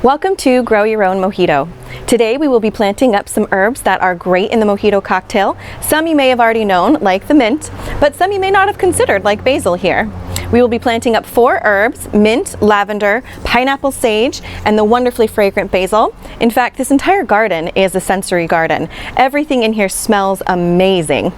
Welcome to Grow Your Own Mojito. Today we will be planting up some herbs that are great in the mojito cocktail. Some you may have already known, like the mint, but some you may not have considered, like basil here. We will be planting up 4 herbs: mint, lavender, pineapple sage, and the wonderfully fragrant basil. In fact, this entire garden is a sensory garden. Everything in here smells amazing.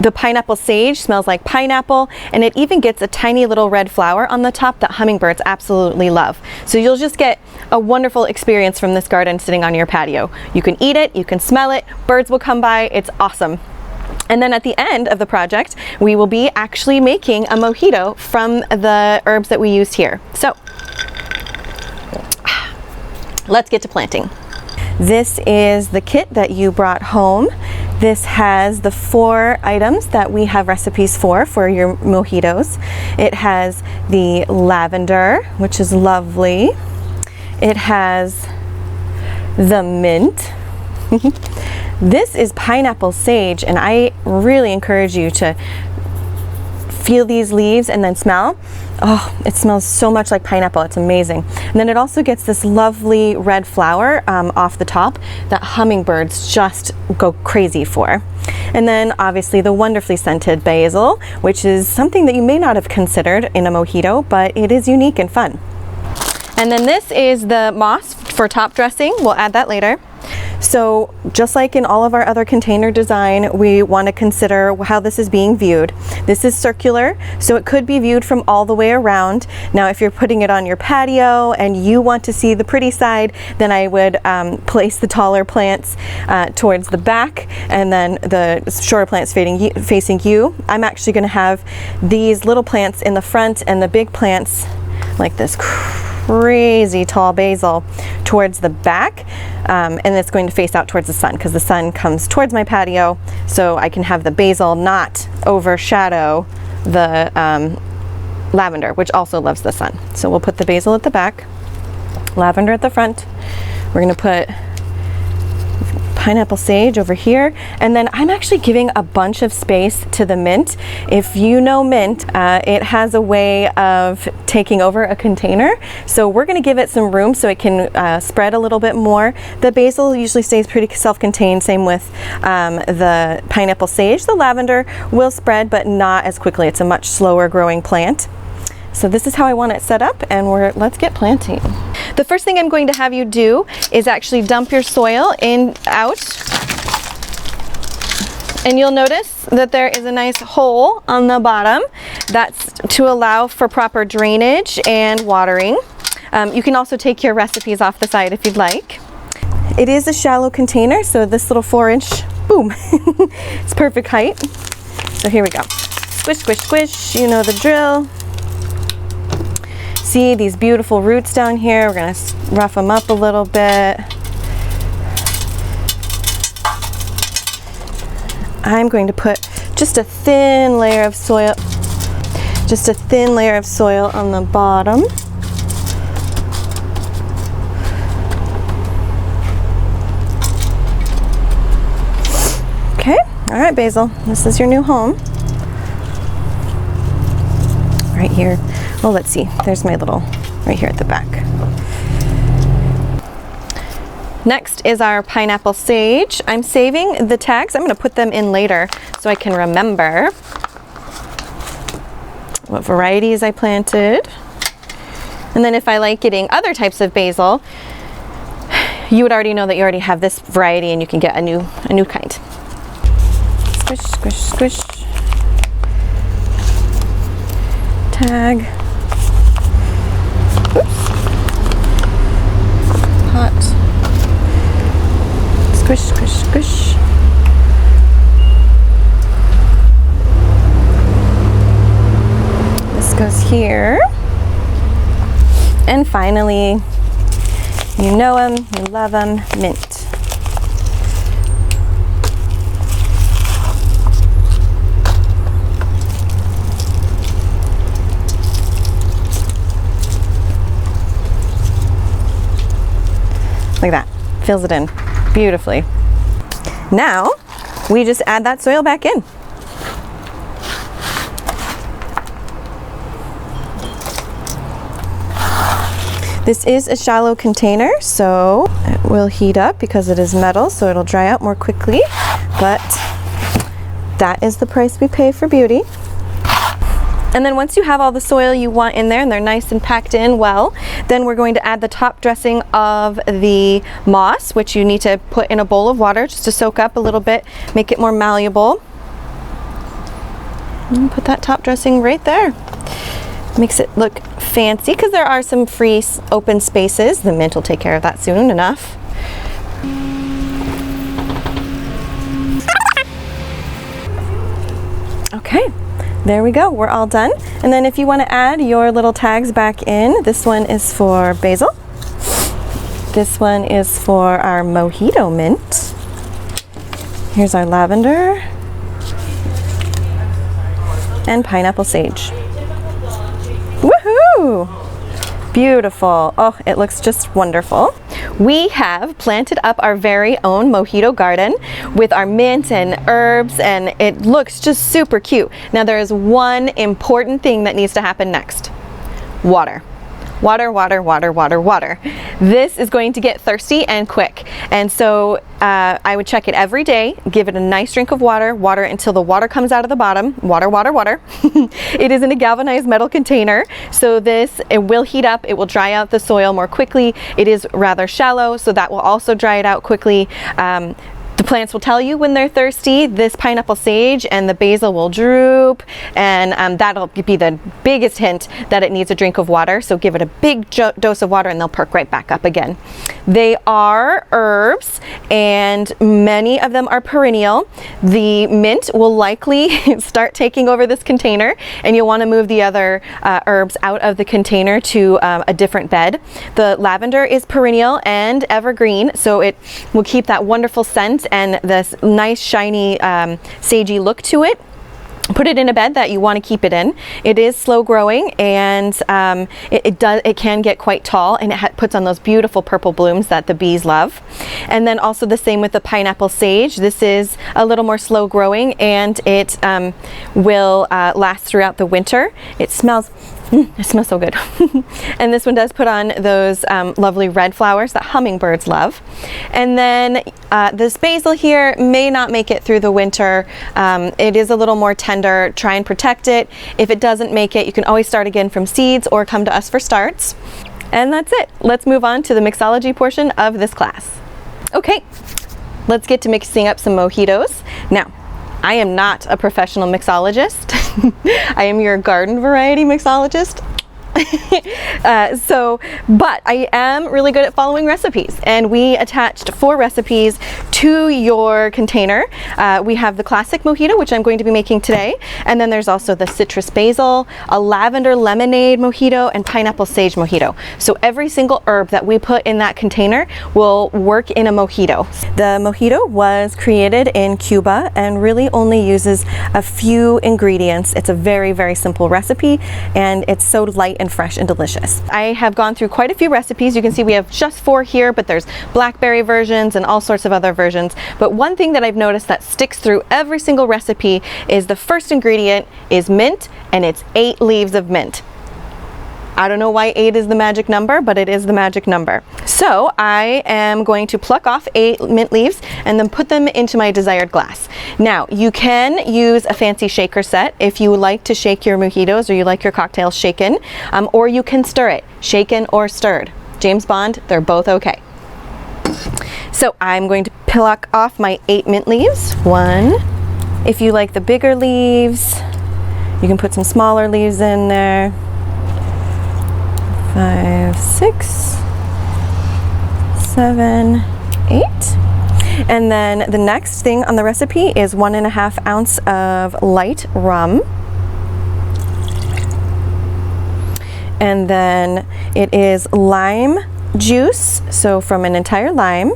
The pineapple sage smells like pineapple, and it even gets a tiny little red flower on the top that hummingbirds absolutely love. So you'll just get a wonderful experience from this garden sitting on your patio. You can eat it, you can smell it, birds will come by, it's awesome. And then at the end of the project, we will be actually making a mojito from the herbs that we used here. So, let's get to planting. This is the kit that you brought home. This has the 4 items that we have recipes for your mojitos. It has the lavender, which is lovely. It has the mint. This is pineapple sage, and I really encourage you to feel these leaves and then smell. Oh, it smells so much like pineapple. It's amazing. And then it also gets this lovely red flower off the top that hummingbirds just go crazy for. And then obviously the wonderfully scented basil, which is something that you may not have considered in a mojito, but it is unique and fun. And then this is the moss for top dressing. We'll add that later. So just like in all of our other container design, we want to consider how this is being viewed. This is circular, so it could be viewed from all the way around. Now, if you're putting it on your patio and you want to see the pretty side, then I would place the taller plants towards the back and then the shorter plants facing you. I'm actually going to have these little plants in the front and the big plants, like this crazy tall basil, towards the back, and it's going to face out towards the sun because the sun comes towards my patio, so I can have the basil not overshadow the lavender, which also loves the sun. So we'll put the basil at the back, lavender at the front. We're going to put pineapple sage over here, and then I'm actually giving a bunch of space to the mint. If you know mint, it has a way of taking over a container, so we're going to give it some room so it can spread a little bit more. The basil usually stays pretty self-contained, same with the pineapple sage. The lavender will spread, but not as quickly. It's a much slower growing plant. So this is how I want it set up, and let's get planting. The first thing I'm going to have you do is actually dump your soil out. And you'll notice that there is a nice hole on the bottom. That's to allow for proper drainage and watering. You can also take your recipes off the side if you'd like. It is a shallow container, so this little 4-inch, boom, it's perfect height. So here we go. Squish, squish, squish, you know the drill. See these beautiful roots down here? We're going to rough them up a little bit. I'm going to put just a thin layer of soil, on the bottom. Okay, all right, basil, this is your new home. Right here. Well, let's see. There's my little, right here at the back. Next is our pineapple sage. I'm saving the tags. I'm going to put them in later so I can remember what varieties I planted. And then if I like getting other types of basil, you would already know that you already have this variety and you can get a new kind. Squish, squish, squish. Tag. Oops. Hot. Squish, squish, squish. This goes here. And finally, you know them, you love them, mint. Like that, fills it in beautifully. Now, we just add that soil back in. This is a shallow container, so it will heat up because it is metal, so it'll dry out more quickly, but that is the price we pay for beauty. And then once you have all the soil you want in there and they're nice and packed in well, then we're going to add the top dressing of the moss, which you need to put in a bowl of water just to soak up a little bit, make it more malleable. And put that top dressing right there. Makes it look fancy because there are some free open spaces. The mint will take care of that soon enough. Okay. There we go, we're all done. And then if you want to add your little tags back in, this one is for basil. This one is for our mojito mint. Here's our lavender. And pineapple sage. Woohoo! Beautiful. Oh, it looks just wonderful. We have planted up our very own mojito garden with our mint and herbs, and it looks just super cute. Now there is one important thing that needs to happen next. Water. Water, water, water, water, water. This is going to get thirsty and quick. And so I would check it every day, give it a nice drink of water, water until the water comes out of the bottom. Water, water, water. It is in a galvanized metal container. So it will heat up, it will dry out the soil more quickly. It is rather shallow, so that will also dry it out quickly. The plants will tell you when they're thirsty. This pineapple sage and the basil will droop, and that'll be the biggest hint that it needs a drink of water. So give it a big dose of water and they'll perk right back up again. They are herbs and many of them are perennial. The mint will likely start taking over this container, and you'll want to move the other herbs out of the container to a different bed. The lavender is perennial and evergreen, so it will keep that wonderful scent and this nice shiny sagey look to it. Put it in a bed that you want to keep it in. It is slow growing, and it can get quite tall, and it puts on those beautiful purple blooms that the bees love. And then also the same with the pineapple sage. This is a little more slow growing, and it will last throughout the winter. It smells so good. And this one does put on those lovely red flowers that hummingbirds love. And then this basil here may not make it through the winter. It is a little more tender. Try and protect it. If it doesn't make it, you can always start again from seeds or come to us for starts. And that's it. Let's move on to the mixology portion of this class. Okay, let's get to mixing up some mojitos. Now, I am not a professional mixologist. I am your garden variety mixologist. But I am really good at following recipes, and we attached 4 recipes to your container. We have the classic mojito, which I'm going to be making today, and then there's also the citrus basil, a lavender lemonade mojito, and pineapple sage mojito. So every single herb that we put in that container will work in a mojito. The mojito was created in Cuba and really only uses a few ingredients. It's a very, very simple recipe, and it's so light and fresh and delicious. I have gone through quite a few recipes. You can see we have just 4 here, but there's blackberry versions and all sorts of other versions. But one thing that I've noticed that sticks through every single recipe is the first ingredient is mint, and it's 8 leaves of mint. I don't know why 8 is the magic number, but it is the magic number. So I am going to pluck off 8 mint leaves and then put them into my desired glass. Now, you can use a fancy shaker set if you like to shake your mojitos or you like your cocktails shaken, or you can stir it, shaken or stirred. James Bond, they're both okay. So I'm going to pluck off my 8 mint leaves. 1. If you like the bigger leaves, you can put some smaller leaves in there. 5, 6, 7, 8. And then the next thing on the recipe is 1.5 ounce of light rum. And then it is lime juice, so from an entire lime.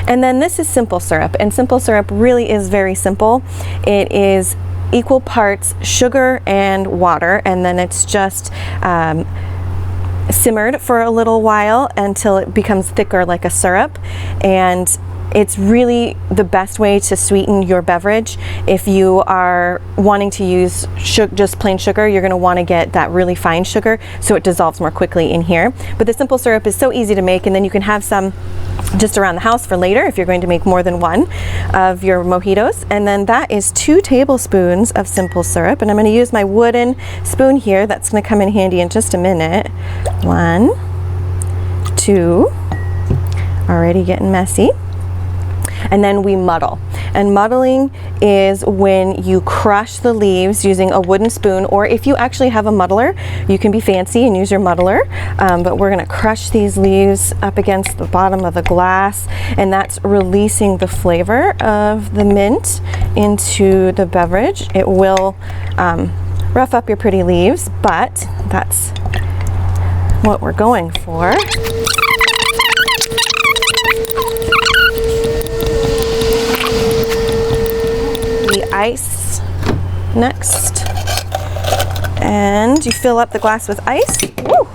And then this is simple syrup, and simple syrup really is very simple. It is equal parts sugar and water, and then it's just simmered for a little while until it becomes thicker like a syrup. And It's really the best way to sweeten your beverage. If you are wanting to use just plain sugar, you're going to want to get that really fine sugar so it dissolves more quickly in here. But the simple syrup is so easy to make, and then you can have some just around the house for later if you're going to make more than one of your mojitos. And then that is 2 tablespoons of simple syrup, and I'm going to use my wooden spoon here. That's going to come in handy in just a minute. 1, 2, already getting messy. And then we muddle. And muddling is when you crush the leaves using a wooden spoon, or if you actually have a muddler, you can be fancy and use your muddler. But we're going to crush these leaves up against the bottom of a glass, and that's releasing the flavor of the mint into the beverage. It will rough up your pretty leaves, but that's what we're going for. Ice next, and you fill up the glass with ice. Woo!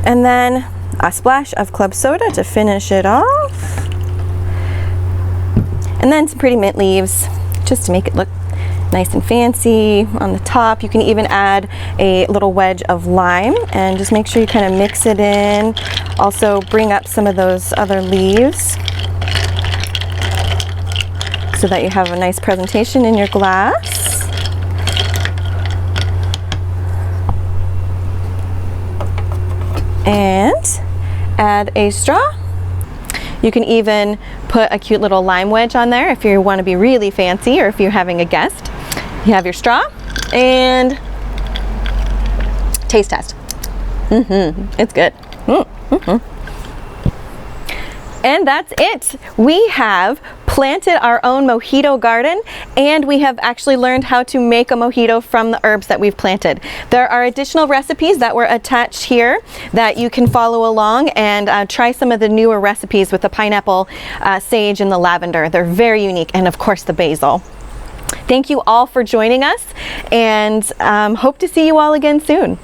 And then a splash of club soda to finish it off. And then some pretty mint leaves just to make it look nice and fancy on the top. You can even add a little wedge of lime and just make sure you kind of mix it in. Also bring up some of those other leaves so that you have a nice presentation in your glass. And add a straw. You can even put a cute little lime wedge on there if you want to be really fancy, or if you're having a guest. You have your straw, and taste test. It's good. And that's it. We have planted our own mojito garden, and we have actually learned how to make a mojito from the herbs that we've planted. There are additional recipes that were attached here that you can follow along and try some of the newer recipes with the pineapple, sage, and the lavender. They're very unique, and of course the basil. Thank you all for joining us, and hope to see you all again soon.